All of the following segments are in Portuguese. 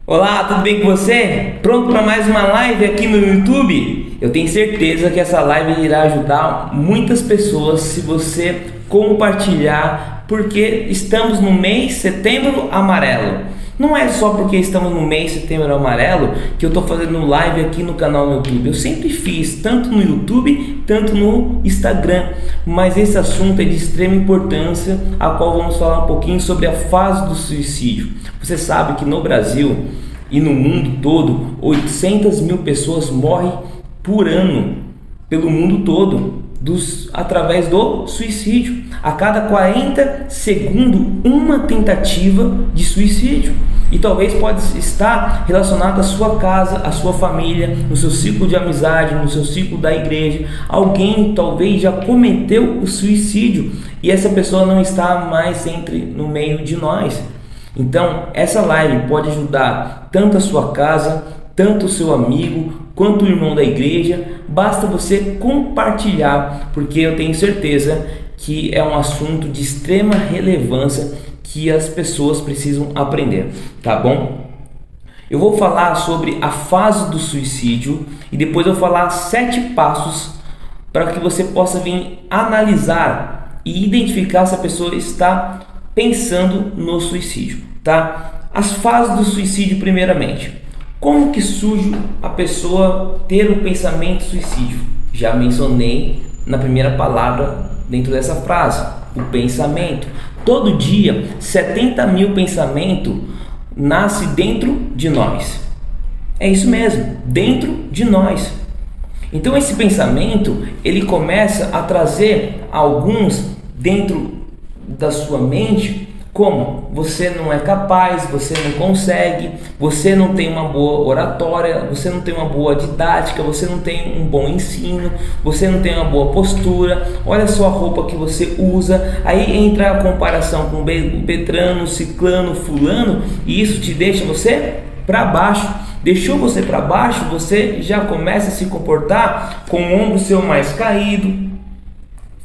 Olá, tudo bem com você? Pronto para mais uma live aqui no YouTube? Eu tenho certeza que essa live irá ajudar muitas pessoas se você compartilhar, porque estamos no mês Setembro Amarelo. Não é só porque estamos no mês Setembro Amarelo que eu estou fazendo live aqui no canal no YouTube. Eu sempre fiz, tanto no YouTube, tanto no Instagram. Mas esse assunto é de extrema importância, a qual vamos falar um pouquinho sobre a fase do suicídio. Você sabe que no Brasil e no mundo todo, 800 mil pessoas morrem por ano, pelo mundo todo, através do suicídio. A cada 40 segundos, uma tentativa de suicídio. E talvez pode estar relacionado à sua casa, à sua família, no seu ciclo de amizade, no seu ciclo da igreja. Alguém talvez já cometeu o suicídio e essa pessoa não está mais no meio de nós. Então, essa live pode ajudar tanto a sua casa, tanto o seu amigo, quanto o irmão da igreja. Basta você compartilhar, porque eu tenho certeza que é um assunto de extrema relevância que as pessoas precisam aprender, tá bom? Eu vou falar sobre a fase do suicídio e depois eu vou falar 7 passos para que você possa vir analisar e identificar se a pessoa está pensando no suicídio, tá? As fases do suicídio, primeiramente. Como que surge a pessoa ter um pensamento suicídio? Já mencionei na primeira palavra dentro dessa frase, o pensamento. Todo dia, 70 mil pensamentos nascem dentro de nós. É isso mesmo, dentro de nós. Então esse pensamento, ele começa a trazer alguns dentro da sua mente, como você não é capaz, você não consegue, você não tem uma boa oratória, você não tem uma boa didática, você não tem um bom ensino, você não tem uma boa postura, olha só a roupa que você usa. Aí entra a comparação com Beltrano, Ciclano, Fulano, e isso te deixa você para baixo. Deixou você para baixo, você já começa a se comportar com o ombro seu mais caído,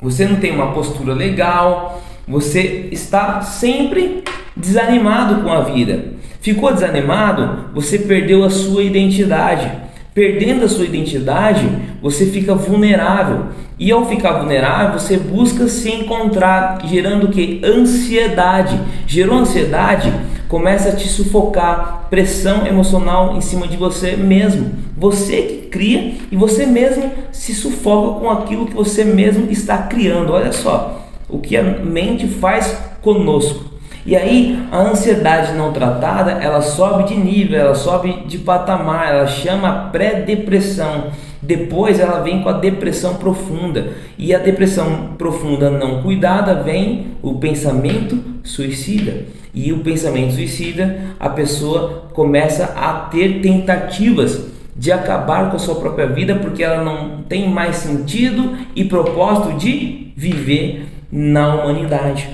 você não tem uma postura legal, você está sempre desanimado com a vida. Ficou desanimado, você perdeu a sua identidade. Perdendo a sua identidade, você fica vulnerável. E ao ficar vulnerável, você busca se encontrar, gerando o que? Ansiedade. Gerou ansiedade, começa a te sufocar, pressão emocional em cima de você mesmo. Você que cria e você mesmo se sufoca com aquilo que você mesmo está criando. Olha só o que a mente faz conosco. E aí a ansiedade não tratada, ela sobe de nível, ela sobe de patamar, ela chama pré-depressão. Depois ela vem com a depressão profunda. E a depressão profunda não cuidada, vem o pensamento suicida. E o pensamento suicida, a pessoa começa a ter tentativas de acabar com a sua própria vida, porque ela não tem mais sentido e propósito de viver na humanidade.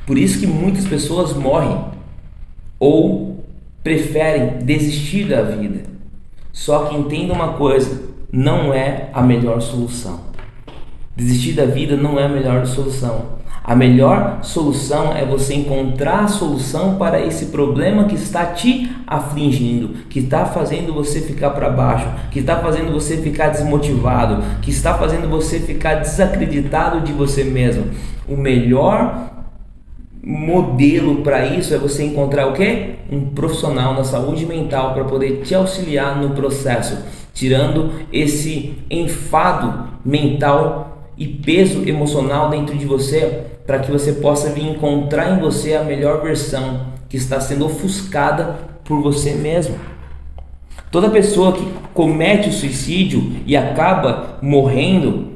Por isso que muitas pessoas morrem ou preferem desistir da vida. Só que entenda uma coisa, não é a melhor solução. Desistir da vida não é a melhor solução. A melhor solução é você encontrar a solução para esse problema que está te afligindo, que está fazendo você ficar para baixo, que está fazendo você ficar desmotivado, que está fazendo você ficar desacreditado de você mesmo. O melhor modelo para isso é você encontrar o quê? Um profissional na saúde mental para poder te auxiliar no processo, tirando esse enfado mental e peso emocional dentro de você, para que você possa vir encontrar em você a melhor versão que está sendo ofuscada por você mesmo. Toda pessoa que comete o suicídio e acaba morrendo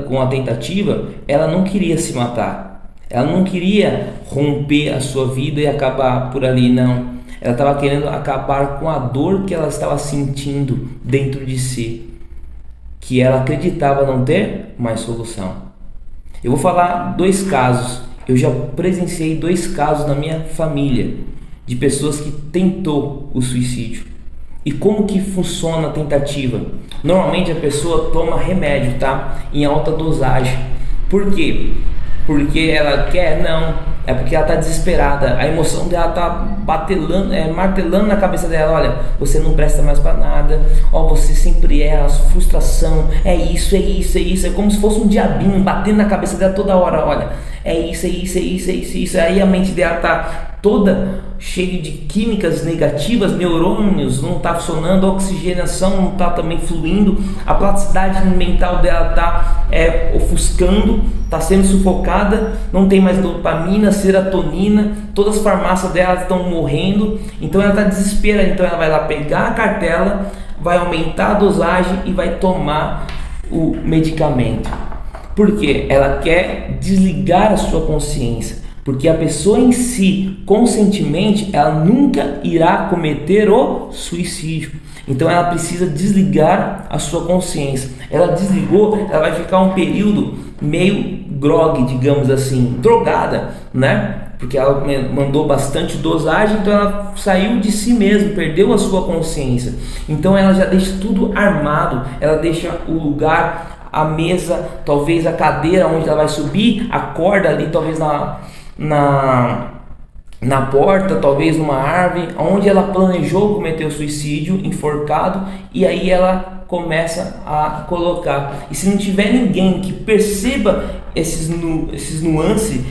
com a tentativa, ela não queria se matar, ela não queria romper a sua vida e acabar por ali, não. Ela estava querendo acabar com a dor que ela estava sentindo dentro de si, que ela acreditava não ter mais solução. Eu vou falar 2 casos. Eu já presenciei 2 casos na minha família de pessoas que tentou o suicídio. E como que funciona a tentativa? Normalmente a pessoa toma remédio, tá? Em alta dosagem. Por quê? porque ela quer, não, é porque ela está desesperada. A emoção dela está martelando na cabeça dela: olha, você não presta mais para nada, ó, você sempre a frustração, é isso. É como se fosse um diabinho batendo na cabeça dela toda hora: olha, é isso. Aí a mente dela está toda cheia de químicas negativas, neurônios não está funcionando, a oxigenação não está também fluindo, a plasticidade mental dela está ofuscando, está sendo sufocada, não tem mais dopamina, serotonina, todas as farmácias dela estão morrendo, então ela está desesperada. Então ela vai lá pegar a cartela, vai aumentar a dosagem e vai tomar o medicamento. Por quê? Ela quer desligar a sua consciência. Porque a pessoa em si, conscientemente, ela nunca irá cometer o suicídio. Então ela precisa desligar a sua consciência. Ela desligou, ela vai ficar um período meio grogue, digamos assim, drogada, né? Porque ela mandou bastante dosagem, então ela saiu de si mesma, perdeu a sua consciência. Então ela já deixa tudo armado, ela deixa o lugar, a mesa, talvez a cadeira onde ela vai subir, a corda ali, talvez na porta, talvez numa árvore, onde ela planejou cometer o suicídio, enforcado, e aí ela começa a colocar. E se não tiver ninguém que perceba esses nuances,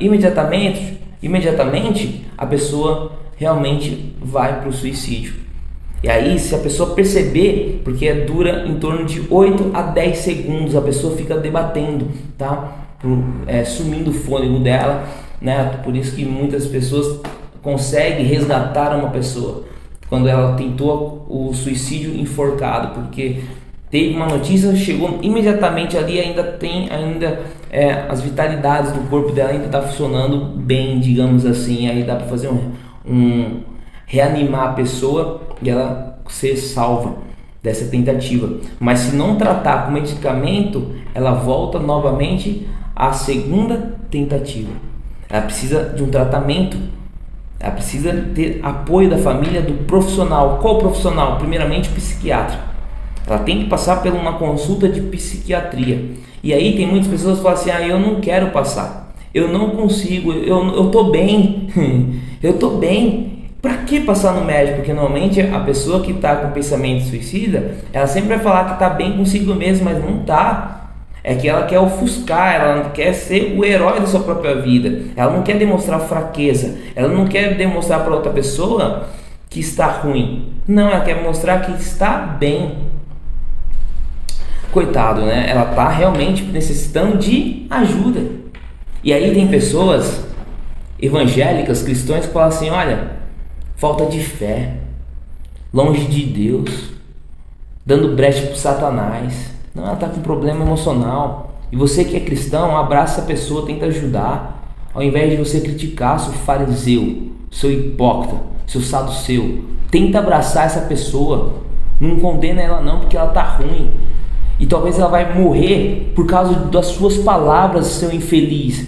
imediatamente a pessoa realmente vai para o suicídio. E aí, se a pessoa perceber, porque dura em torno de 8 a 10 segundos, a pessoa fica debatendo, tá? Sumindo o fôlego dela, né? Por isso que muitas pessoas conseguem resgatar uma pessoa quando ela tentou o suicídio enforcado, porque teve uma notícia, chegou imediatamente ali, ainda as vitalidades do corpo dela ainda está funcionando bem, digamos assim. Aí dá para fazer reanimar a pessoa e ela ser salva dessa tentativa. Mas se não tratar com medicamento, ela volta novamente à segunda tentativa. Ela precisa de um tratamento, ela precisa ter apoio da família, do profissional. Qual profissional? Primeiramente, psiquiatra. Ela tem que passar por uma consulta de psiquiatria. E aí tem muitas pessoas que falam assim: eu não quero passar, eu não consigo, eu tô bem, eu tô bem. Para que passar no médico? Porque normalmente a pessoa que está com pensamento suicida, ela sempre vai falar que está bem consigo mesma, mas não está. É que ela quer ofuscar, ela não quer ser o herói da sua própria vida, ela não quer demonstrar fraqueza, ela não quer demonstrar para outra pessoa que está ruim. Não, ela quer mostrar que está bem. Coitado, né? Ela está realmente necessitando de ajuda. E aí tem pessoas evangélicas, cristãs, que falam assim: olha, falta de fé, longe de Deus, dando brecha para o Satanás. Não, ela está com problema emocional. E você que é cristão, abraça essa pessoa, tenta ajudar. Ao invés de você criticar seu fariseu, seu hipócrita, seu saduceu, tenta abraçar essa pessoa. Não condena ela não, porque ela está ruim. E talvez ela vai morrer por causa das suas palavras, seu infeliz.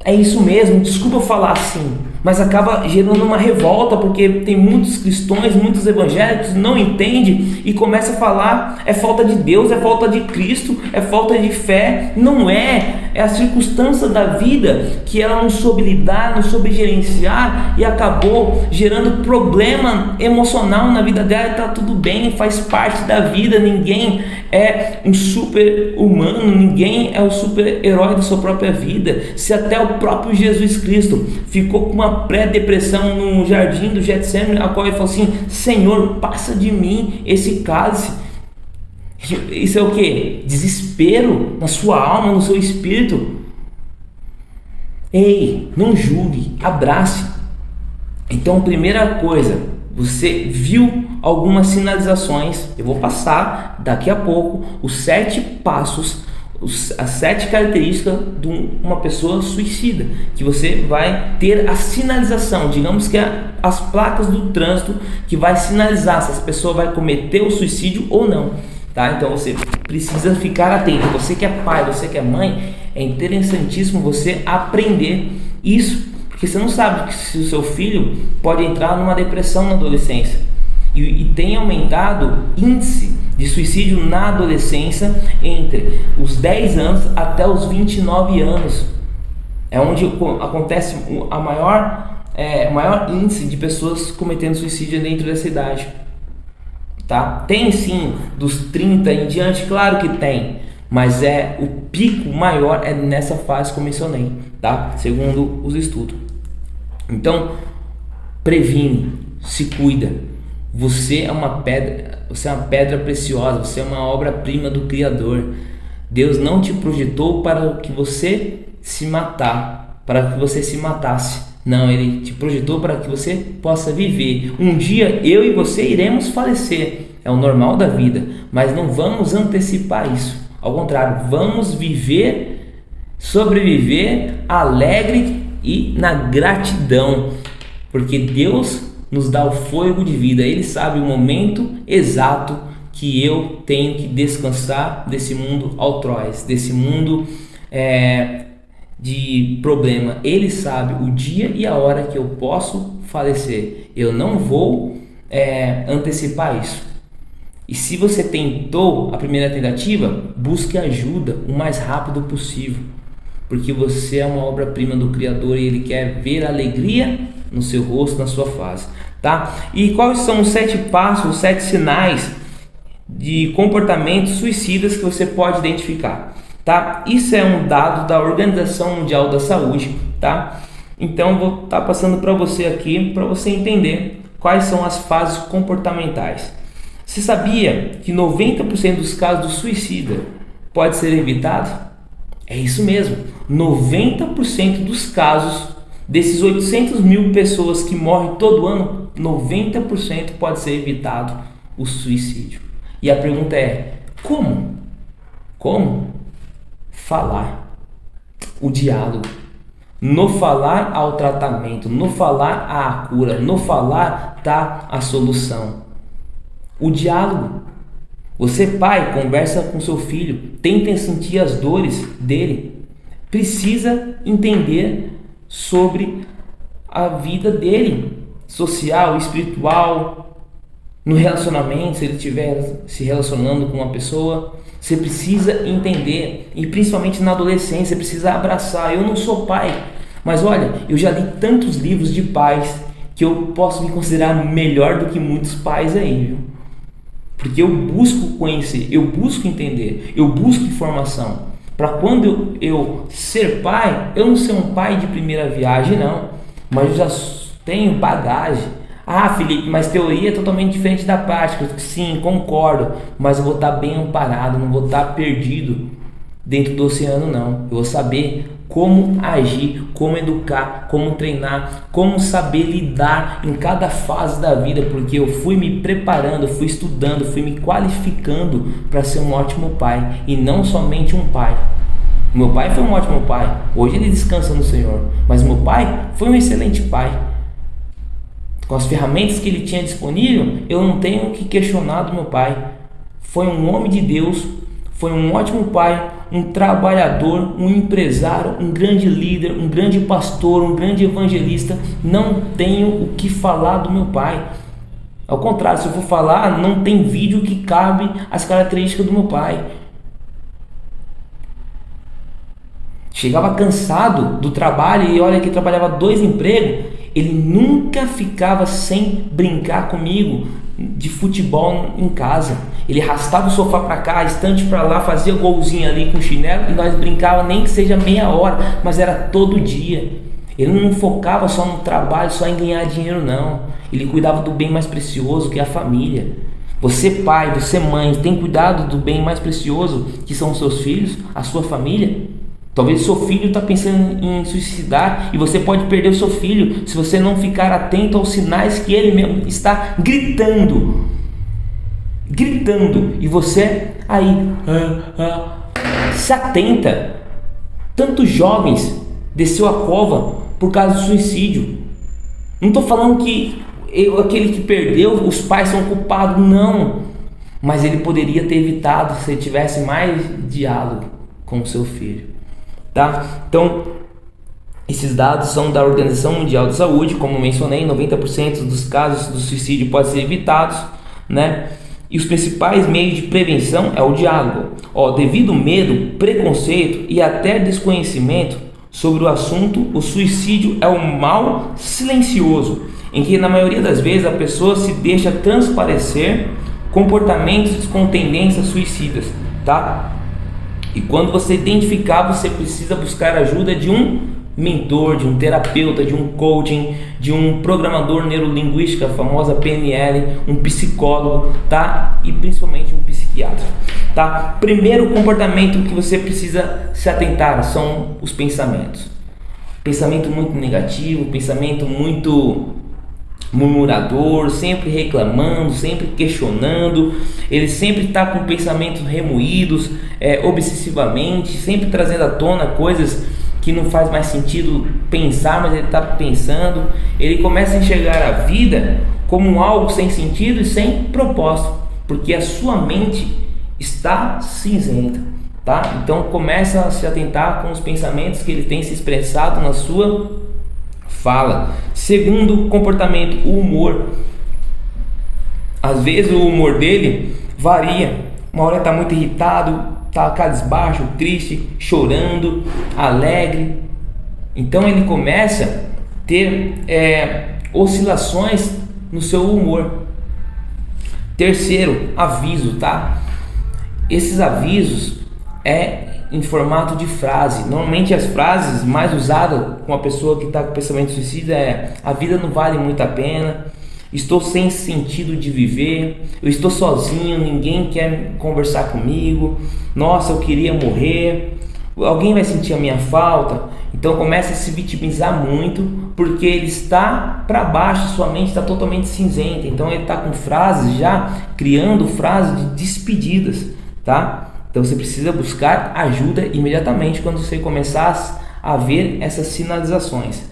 É isso mesmo, desculpa falar assim, mas acaba gerando uma revolta, porque tem muitos cristãos, muitos evangélicos não entendem e começa a falar: é falta de Deus, é falta de Cristo, é falta de fé. Não é a circunstância da vida que ela não soube lidar, não soube gerenciar e acabou gerando problema emocional na vida dela. Está tudo bem, faz parte da vida. Ninguém é um super humano, ninguém é o super herói da sua própria vida. Se até o próprio Jesus Cristo ficou com uma pré-depressão no jardim do Getsemane, a qual ele falou assim: Senhor, passa de mim esse cálice. Isso é o que? Desespero na sua alma, no seu espírito. Ei, não julgue, abrace. Então, primeira coisa, você viu algumas sinalizações. Eu vou passar daqui a pouco os 7 passos, as 7 características de uma pessoa suicida, que você vai ter a sinalização, digamos que as placas do trânsito que vai sinalizar se essa pessoa vai cometer o suicídio ou não, tá? Então você precisa ficar atento. Você que é pai, você que é mãe, é interessantíssimo você aprender isso, porque você não sabe se o seu filho pode entrar numa depressão na adolescência. E tem aumentado índice de suicídio na adolescência, entre os 10 anos até os 29 anos. É onde acontece o maior índice de pessoas cometendo suicídio dentro dessa idade. Tá? Tem sim dos 30 em diante, claro que tem, mas o pico maior é nessa fase que eu mencionei, tá? Segundo os estudos. Então, previne, se cuida. Você é uma pedra preciosa, você é uma obra-prima do Criador. Deus não te projetou para que você se matasse. Não, Ele te projetou para que você possa viver. Um dia eu e você iremos falecer, é o normal da vida, mas não vamos antecipar isso. Ao contrário, vamos viver, sobreviver alegre e na gratidão, porque Deus nos dá o fôlego de vida. Ele sabe o momento exato que eu tenho que descansar desse mundo altroz, desse mundo de problema. Ele sabe o dia e a hora que eu posso falecer. Eu não vou antecipar isso. E se você tentou a primeira tentativa, busque ajuda o mais rápido possível, porque você é uma obra-prima do Criador e Ele quer ver alegria no seu rosto, na sua face, tá? E quais são os 7 passos, os 7 sinais de comportamentos suicidas que você pode identificar, tá? Isso é um dado da Organização Mundial da Saúde, tá? Então vou estar passando para você aqui, para você entender quais são as fases comportamentais. Você sabia que 90% dos casos do suicida pode ser evitado? É isso mesmo, 90% dos casos desses 800 mil pessoas que morrem todo ano, 90% pode ser evitado o suicídio. E a pergunta é, como? Como? Falar, o diálogo. No falar há o tratamento, no falar há a cura, no falar está a solução. O diálogo. Você, pai, conversa com seu filho, tenta sentir as dores dele, precisa entender sobre a vida dele, social, espiritual, no relacionamento, se ele estiver se relacionando com uma pessoa, você precisa entender, e principalmente na adolescência, você precisa abraçar. Eu não sou pai, mas olha, eu já li tantos livros de pais que eu posso me considerar melhor do que muitos pais aí, viu? Porque eu busco conhecer, eu busco entender, eu busco informação. Para quando eu ser pai, eu não ser um pai de primeira viagem, não. Mas eu já tenho bagagem. Ah, Felipe, mas teoria é totalmente diferente da prática. Sim, concordo. Mas eu vou estar bem amparado, não vou estar perdido dentro do oceano, não. Eu vou saber como agir, como educar, como treinar, como saber lidar em cada fase da vida, porque eu fui me preparando, fui estudando, fui me qualificando para ser um ótimo pai e não somente um pai. Meu pai foi um ótimo pai, hoje ele descansa no Senhor, mas meu pai foi um excelente pai. Com as ferramentas que ele tinha disponível, eu não tenho que questionar do meu pai. Foi um homem de Deus, foi um ótimo pai, um trabalhador, um empresário, um grande líder, um grande pastor, um grande evangelista. Não tenho o que falar do meu pai. Ao contrário, se eu for falar, não tem vídeo que cabe as características do meu pai. Chegava cansado do trabalho e olha que trabalhava 2 empregos. Ele nunca ficava sem brincar comigo de futebol em casa. Ele arrastava o sofá para cá, estante para lá, fazia golzinho ali com chinelo e nós brincava nem que seja meia hora, mas era todo dia. Ele não focava só no trabalho, só em ganhar dinheiro, não. Ele cuidava do bem mais precioso, que é a família. Você, pai, você, mãe, tem cuidado do bem mais precioso, que são os seus filhos, a sua família? Talvez seu filho está pensando em suicidar e você pode perder o seu filho se você não ficar atento aos sinais que ele mesmo está gritando. E você aí se atenta. Tantos jovens desceu a cova por causa do suicídio. Não estou falando que aquele que perdeu, os pais são culpados, não. Mas ele poderia ter evitado se ele tivesse mais diálogo com o seu filho. Tá? Então, esses dados são da Organização Mundial da Saúde, como mencionei, 90% dos casos do suicídio podem ser evitados, né? E os principais meios de prevenção é o diálogo. Devido ao medo, preconceito e até desconhecimento sobre o assunto, o suicídio é um mal silencioso, em que na maioria das vezes a pessoa se deixa transparecer comportamentos com tendências suicidas, tá? E quando você identificar, você precisa buscar a ajuda de um mentor, de um terapeuta, de um coaching, de um programador neurolinguístico, a famosa PNL, um psicólogo, tá? E principalmente um psiquiatra, tá? Primeiro comportamento que você precisa se atentar são os pensamentos. Pensamento muito negativo, pensamento muito murmurador, sempre reclamando, sempre questionando, ele sempre está com pensamentos remoídos, obsessivamente, sempre trazendo à tona coisas que não faz mais sentido pensar, mas ele está pensando. Ele começa a enxergar a vida como algo sem sentido e sem propósito, porque a sua mente está cinzenta, tá? Então começa a se atentar com os pensamentos que ele tem se expressado na sua fala. Segundo comportamento, o humor. Às vezes o humor dele varia. Uma hora está muito irritado, está cabisbaixo, triste, chorando, alegre. Então ele começa a ter oscilações no seu humor. Terceiro, aviso, tá? Esses avisos em formato de frase. Normalmente as frases mais usadas com a pessoa que está com pensamento suicida a vida não vale muito a pena, estou sem sentido de viver, eu estou sozinho, ninguém quer conversar comigo, nossa, eu queria morrer, alguém vai sentir a minha falta. Então começa a se vitimizar muito, porque ele está para baixo, sua mente está totalmente cinzenta. Então ele está com frases, já criando frases de despedidas, tá? Então você precisa buscar ajuda imediatamente quando você começar a ver essas sinalizações.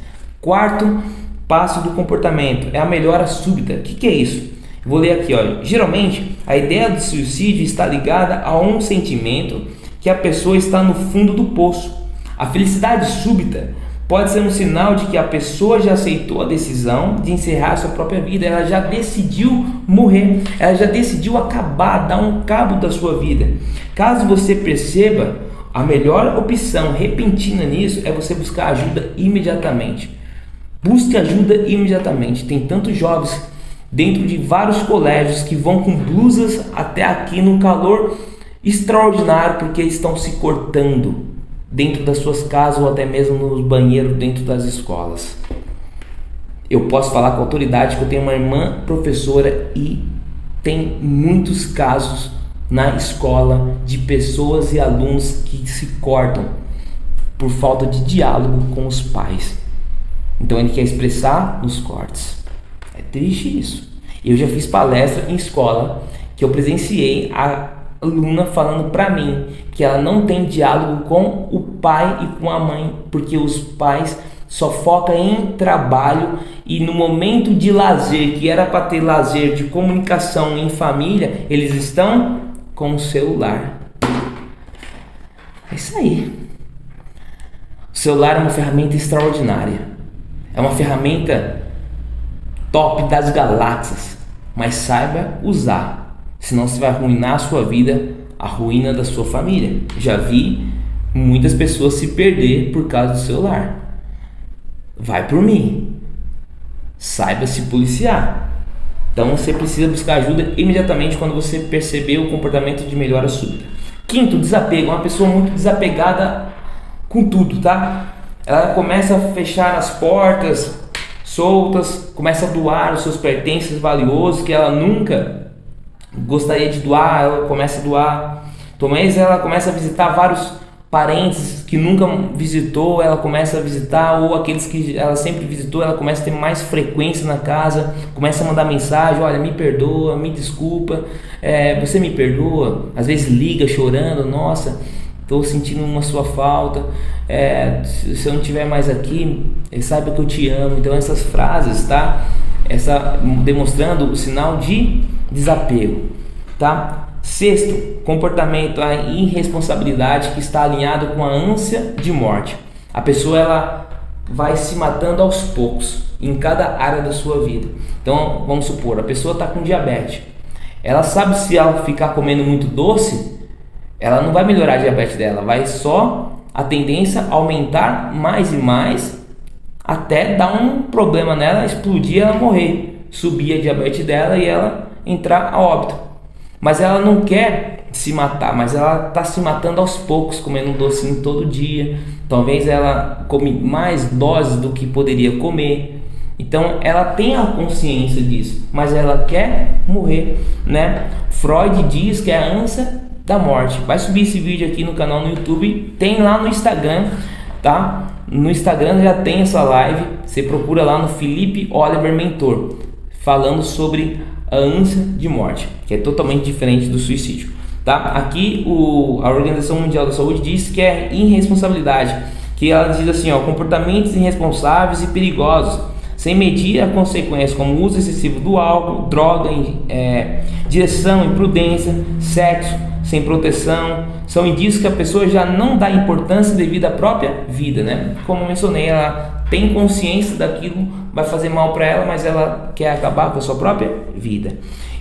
Quarto passo do comportamento é a melhora súbita. O que é isso? Eu vou ler aqui, olha. Geralmente a ideia do suicídio está ligada a um sentimento que a pessoa está no fundo do poço. A felicidade súbita pode ser um sinal de que a pessoa já aceitou a decisão de encerrar sua própria vida, ela já decidiu morrer, ela já decidiu acabar, dar um cabo da sua vida. Caso você perceba, a melhor opção repentina nisso é você buscar ajuda imediatamente. Busque ajuda imediatamente. Tem tantos jovens dentro de vários colégios que vão com blusas até aqui num calor extraordinário porque estão se cortando dentro das suas casas ou até mesmo nos banheiros dentro das escolas. Eu posso falar com autoridade que eu tenho uma irmã professora e tem muitos casos na escola de pessoas e alunos que se cortam por falta de diálogo com os pais. Então ele quer expressar nos cortes. É triste isso. Eu já fiz palestra em escola que eu presenciei a aluna falando para mim que ela não tem diálogo com o pai e com a mãe, porque os pais só focam em trabalho e no momento de lazer, que era para ter lazer de comunicação em família, eles estão com o celular. É isso aí. O celular é uma ferramenta extraordinária, é uma ferramenta top das galáxias, mas saiba usar, senão você vai arruinar a sua vida, a ruína da sua família. Já vi muitas pessoas se perder por causa do celular. Vai por mim, saiba se policiar. Então você precisa buscar ajuda imediatamente quando você perceber o comportamento de melhora súbita. Quinto, desapego. Uma pessoa muito desapegada com tudo, tá? Ela começa a fechar as portas soltas, começa a doar os seus pertences valiosos que ela nunca gostaria de doar, ela começa a doar. Talvez ela começa a visitar vários parentes que nunca visitou, ela começa a visitar, ou aqueles que ela sempre visitou, ela começa a ter mais frequência na casa, começa a mandar mensagem: olha, me perdoa, me desculpa, você me perdoa? Às vezes liga chorando: nossa, estou sentindo uma sua falta, se eu não estiver mais aqui, saiba que eu te amo. Então essas frases, tá? Demonstrando o sinal de desapego, tá? Sexto comportamento, a irresponsabilidade, que está alinhado com a ânsia de morte. A pessoa ela vai se matando aos poucos em cada área da sua vida. Então vamos supor, a pessoa está com diabetes, Ela sabe se ela ficar comendo muito doce, ela não vai melhorar a diabetes dela, vai só a tendência a aumentar mais e mais, até dar um problema nela, explodir, ela morrer, subir a diabetes dela e ela entrar a óbito. Mas ela não quer se matar, mas ela está se matando aos poucos, comendo um docinho todo dia. Talvez ela come mais doses do que poderia comer. Então ela tem a consciência disso, mas ela quer morrer, né? Freud diz que é a ânsia da morte. Vai subir esse vídeo aqui no canal no YouTube, tem lá no Instagram, tá? No Instagram já tem essa live, você procura lá no Felipe Oliver Mentor, falando sobre a ânsia de morte, que é totalmente diferente do suicídio, tá? Aqui a Organização Mundial da Saúde diz que é irresponsabilidade, que ela diz assim, ó, comportamentos irresponsáveis e perigosos, sem medir a consequência, como uso excessivo do álcool, droga, direção, imprudência, sexo sem proteção, são indícios que a pessoa já não dá importância devido à própria vida, né? Como eu mencionei, ela tem consciência daquilo, vai fazer mal para ela, mas ela quer acabar com a sua própria vida.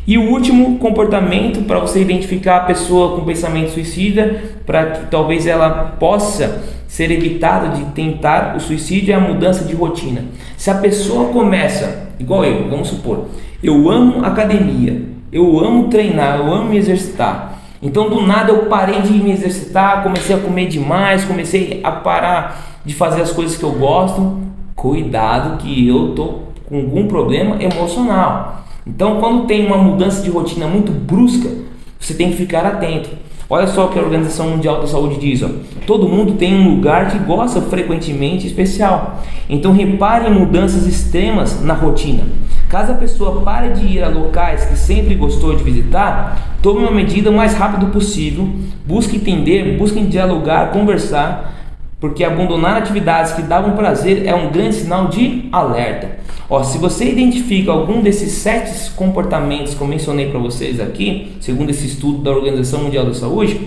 E o último comportamento para você identificar a pessoa com pensamento suicida, para que talvez ela possa ser evitada de tentar o suicídio, é a mudança de rotina. Se a pessoa começa, igual eu, vamos supor, eu amo academia, eu amo treinar, eu amo me exercitar. Então do nada eu parei de me exercitar, comecei a comer demais, comecei a parar de fazer as coisas que eu gosto. Cuidado que eu tô com algum problema emocional. Então quando tem uma mudança de rotina muito brusca, você tem que ficar atento. Olha só o que a Organização Mundial da Saúde diz, ó. Todo mundo tem um lugar que gosta frequentemente especial. Então repare em mudanças extremas na rotina. Caso a pessoa pare de ir a locais que sempre gostou de visitar, tome uma medida o mais rápido possível, busque entender, busque dialogar, conversar, porque abandonar atividades que davam prazer é um grande sinal de alerta. Ó, se você identifica algum desses 7 comportamentos que eu mencionei para vocês aqui, segundo esse estudo da Organização Mundial da Saúde,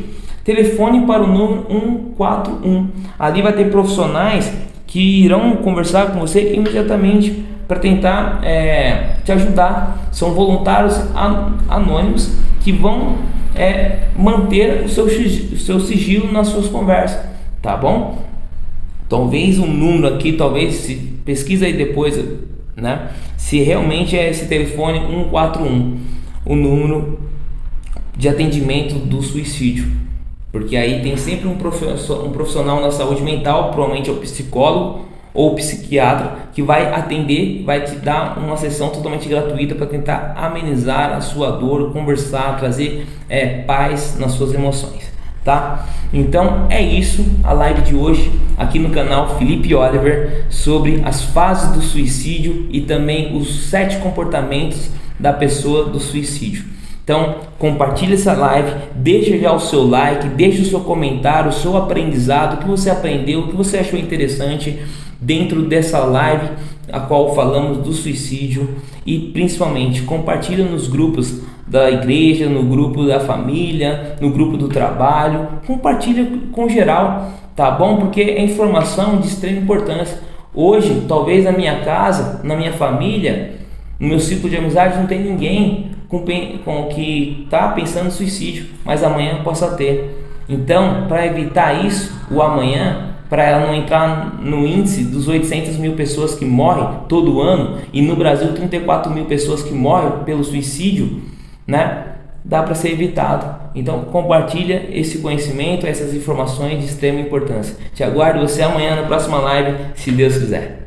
telefone para o número 141. Ali vai ter profissionais que irão conversar com você imediatamente para tentar te ajudar. São voluntários anônimos que vão manter o seu sigilo nas suas conversas, tá bom? Talvez um número aqui, talvez se pesquisa aí depois, né? Se realmente é esse telefone 141, o número de atendimento do suicídio, porque aí tem sempre um profissional na saúde mental, provavelmente é o psicólogo ou psiquiatra, que vai atender, vai te dar uma sessão totalmente gratuita para tentar amenizar a sua dor, conversar, trazer paz nas suas emoções, tá? Então é isso, a live de hoje aqui no canal Felipe Oliver, sobre as fases do suicídio e também os 7 comportamentos da pessoa do suicídio. Então compartilhe essa live, deixe já o seu like, deixe o seu comentário, o seu aprendizado, o que você aprendeu, o que você achou interessante dentro dessa live a qual falamos do suicídio, e principalmente compartilhe nos grupos da igreja, no grupo da família, no grupo do trabalho, compartilhe com geral, tá bom? Porque é informação de extrema importância. Hoje, talvez na minha casa, na minha família, no meu ciclo de amizade não tem ninguém com que está pensando em suicídio, mas amanhã possa ter. Então, para evitar isso, o amanhã, para ela não entrar no índice dos 800 mil pessoas que morrem todo ano, e no Brasil 34 mil pessoas que morrem pelo suicídio, né? Dá para ser evitado. Então compartilha esse conhecimento, essas informações de extrema importância. Te aguardo você amanhã na próxima live, se Deus quiser.